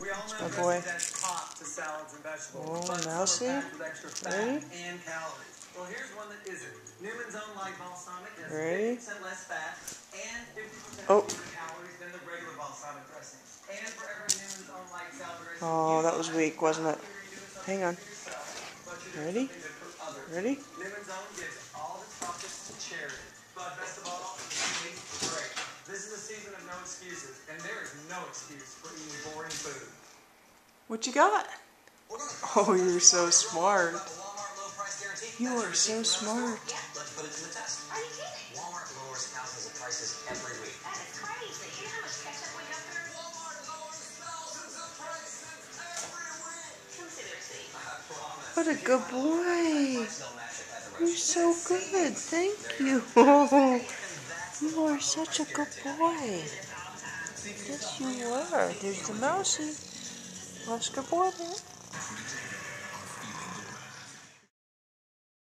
We all That's know my boy. that's hot to salads and vegetables. Oh, But Mousy. some are packed with extra fat Ready? and calories. Well, here's one that isn't. Newman's Own Light Balsamic has Ready? 50% less fat and 50% Oh. fewer calories than the regular balsamic dressing. And for every Newman's Own Light salad dressing Oh, you that was buy, weak, wasn't it? not only are you doing something Hang on. for yourself, but you're doing Ready? something good for others. Ready? Newman's Own gives all of its profits to charity. But best of all, it tastes great. This is a season of no excuses, and there is no excuse for eating boring food. What you got? Oh, you're so smart. You are so smart. Let's put it to the test. Are you kidding? Walmart lowers thousands of prices every week. That is crazy. You know how much ketchup we got there? Walmart lowers thousands of prices every week. Come see the receipt. I promise. What a good boy. You're so good. Thank you. You are such a good boy. Yes, you are. There's the mousey. That's a good boy there.